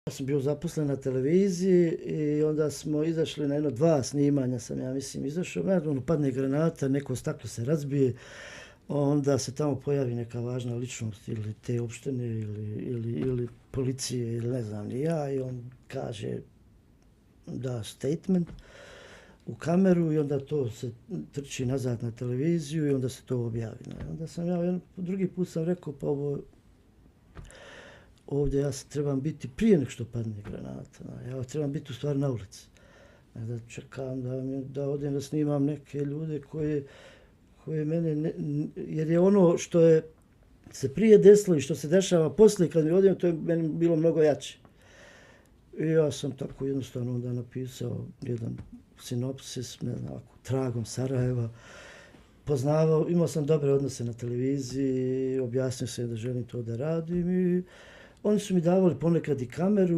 Ja sam bio zaposlen na televiziji i onda smo izašli na jedno 2 snimanja ja mislim izašao. Ono, padne granata, neko staklo se razbije, onda se tamo pojavi neka važna ličnost ili te opštine ili policije ili ne znam ni ja i on kaže da statement u kameru i onda to se trči nazad na televiziju i onda se to objavi. Onda sam ja drugi put sam rekao pa ovdje ja trebam biti prije nego što padne granata. Ja trebam biti u stvari na ulici. Da čekam da odem da snimam neke ljude koje mene, jer je ono što je se prije desilo i što se dešava poslije kad mi odem, to je meni bilo mnogo jače. I ja sam tako jednostavno onda napisao jedan sinopsis, ne znam, tragom Sarajeva. Poznavao, imao sam dobre odnose na televiziji, objasnio sam da želim to da radim i oni su mi davali ponekad i kameru